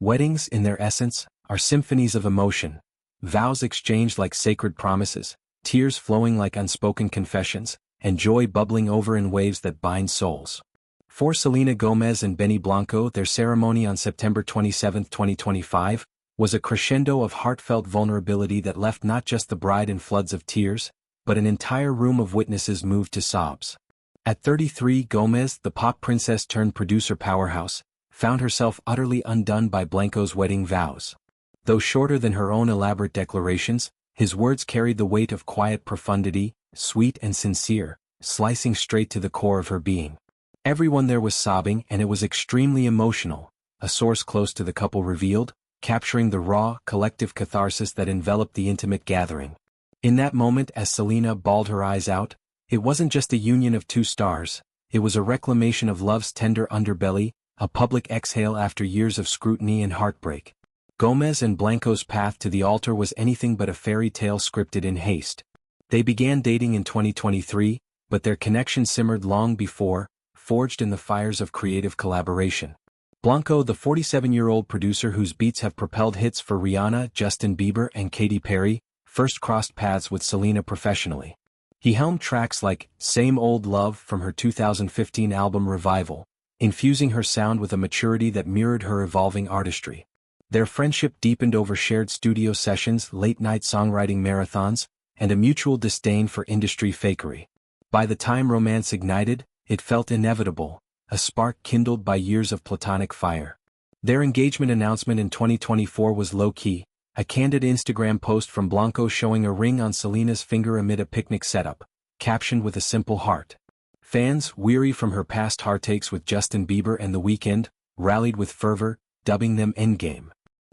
Weddings, in their essence, are symphonies of emotion. Vows exchanged like sacred promises, tears flowing like unspoken confessions, and joy bubbling over in waves that bind souls. For Selena Gomez and Benny Blanco, their ceremony on September 27, 2025, was a crescendo of heartfelt vulnerability that left not just the bride in floods of tears, but an entire room of witnesses moved to sobs. At 33, Gomez, the pop princess turned producer powerhouse, found herself utterly undone by Blanco's wedding vows. Though shorter than her own elaborate declarations, his words carried the weight of quiet profundity, sweet and sincere, slicing straight to the core of her being. Everyone there was sobbing, and it was extremely emotional, a source close to the couple revealed, capturing the raw, collective catharsis that enveloped the intimate gathering. In that moment, as Selena bawled her eyes out, it wasn't just a union of two stars, it was a reclamation of love's tender underbelly, a public exhale after years of scrutiny and heartbreak. Gomez and Blanco's path to the altar was anything but a fairy tale scripted in haste. They began dating in 2023, but their connection simmered long before, forged in the fires of creative collaboration. Blanco, the 47-year-old producer whose beats have propelled hits for Rihanna, Justin Bieber, and Katy Perry, first crossed paths with Selena professionally. He helmed tracks like Same Old Love from her 2015 album Revival, infusing her sound with a maturity that mirrored her evolving artistry. Their friendship deepened over shared studio sessions, late-night songwriting marathons, and a mutual disdain for industry fakery. By the time romance ignited, it felt inevitable, a spark kindled by years of platonic fire. Their engagement announcement in 2024 was low-key, a candid Instagram post from Blanco showing a ring on Selena's finger amid a picnic setup, captioned with a simple heart. Fans, weary from her past heartaches with Justin Bieber and The Weeknd, rallied with fervor, dubbing them Endgame.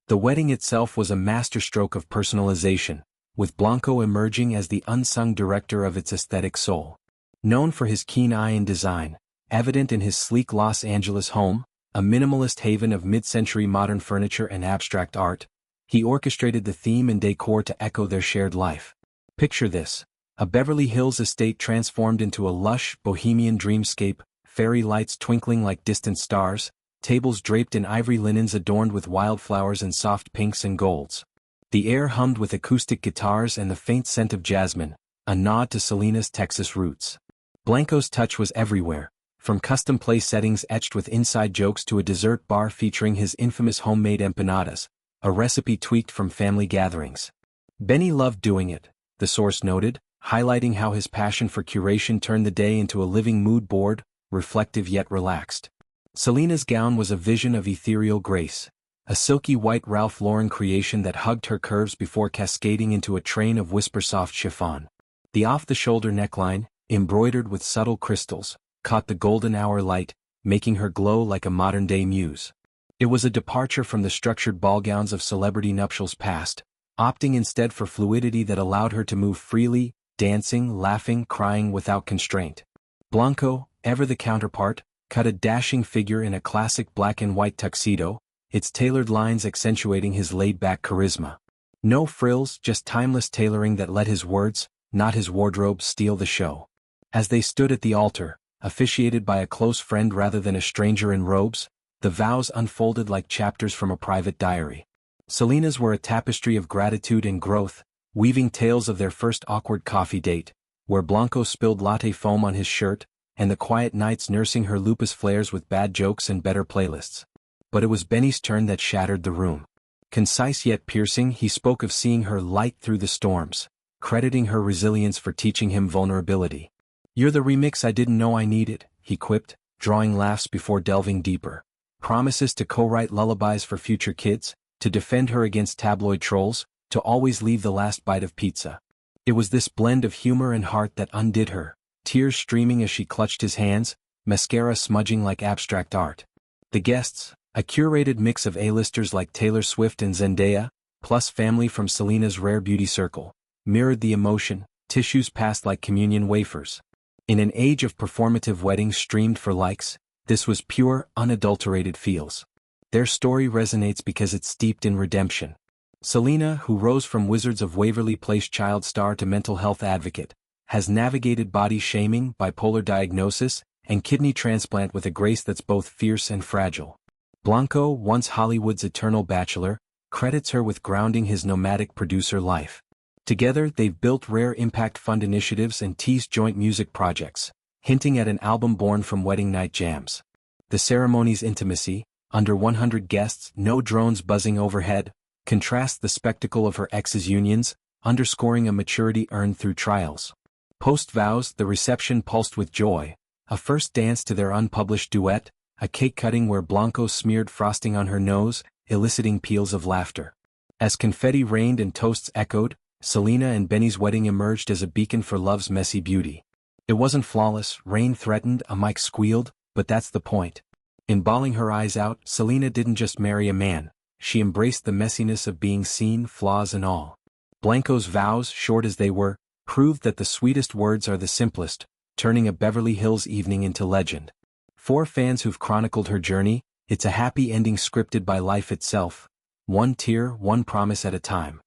The wedding itself was a masterstroke of personalization, with Blanco emerging as the unsung director of its aesthetic soul. Known for his keen eye in design, evident in his sleek Los Angeles home, a minimalist haven of mid-century modern furniture and abstract art, he orchestrated the theme and decor to echo their shared life. Picture this: a Beverly Hills estate transformed into a lush, bohemian dreamscape, fairy lights twinkling like distant stars, tables draped in ivory linens adorned with wildflowers and soft pinks and golds. The air hummed with acoustic guitars and the faint scent of jasmine, a nod to Selena's Texas roots. Blanco's touch was everywhere, from custom play settings etched with inside jokes to a dessert bar featuring his infamous homemade empanadas, a recipe tweaked from family gatherings. Benny loved doing it, the source noted, highlighting how his passion for curation turned the day into a living mood board, reflective yet relaxed. Selena's gown was a vision of ethereal grace, a silky white Ralph Lauren creation that hugged her curves before cascading into a train of whisper-soft chiffon. The off-the-shoulder neckline, embroidered with subtle crystals, caught the golden hour light, making her glow like a modern-day muse. It was a departure from the structured ball gowns of celebrity nuptials past, opting instead for fluidity that allowed her to move freely, dancing, laughing, crying without constraint. Blanco, ever the counterpart, cut a dashing figure in a classic black and white tuxedo, its tailored lines accentuating his laid-back charisma. No frills, just timeless tailoring that let his words, not his wardrobe, steal the show. As they stood at the altar, officiated by a close friend rather than a stranger in robes, the vows unfolded like chapters from a private diary. Selena's were a tapestry of gratitude and growth, weaving tales of their first awkward coffee date, where Blanco spilled latte foam on his shirt, and the quiet nights nursing her lupus flares with bad jokes and better playlists. But it was Benny's turn that shattered the room. Concise yet piercing, he spoke of seeing her light through the storms, crediting her resilience for teaching him vulnerability. "You're the remix I didn't know I needed," he quipped, drawing laughs before delving deeper. Promises to co-write lullabies for future kids, to defend her against tabloid trolls, to always leave the last bite of pizza. It was this blend of humor and heart that undid her, tears streaming as she clutched his hands, mascara smudging like abstract art. The guests, a curated mix of A-listers like Taylor Swift and Zendaya, plus family from Selena's rare beauty circle, mirrored the emotion, tissues passed like communion wafers. In an age of performative weddings streamed for likes, this was pure, unadulterated feels. Their story resonates because it's steeped in redemption. Selena, who rose from Wizards of Waverly Place child star to mental health advocate, has navigated body shaming, bipolar diagnosis, and kidney transplant with a grace that's both fierce and fragile. Blanco, once Hollywood's eternal bachelor, credits her with grounding his nomadic producer life. Together they've built rare impact fund initiatives and teased joint music projects, hinting at an album born from wedding night jams. The ceremony's intimacy, under 100 guests, no drones buzzing overhead, contrasts the spectacle of her ex's unions, underscoring a maturity earned through trials. Post-Vows, the reception pulsed with joy, a first dance to their unpublished duet, a cake cutting where Blanco smeared frosting on her nose, eliciting peals of laughter. As confetti rained and toasts echoed, Selena and Benny's wedding emerged as a beacon for love's messy beauty. It wasn't flawless, rain threatened, a mic squealed, but that's the point. In bawling her eyes out, Selena didn't just marry a man, she embraced the messiness of being seen, flaws and all. Blanco's vows, short as they were, proved that the sweetest words are the simplest, turning a Beverly Hills evening into legend. For fans who've chronicled her journey, it's a happy ending scripted by life itself, one tear, one promise at a time.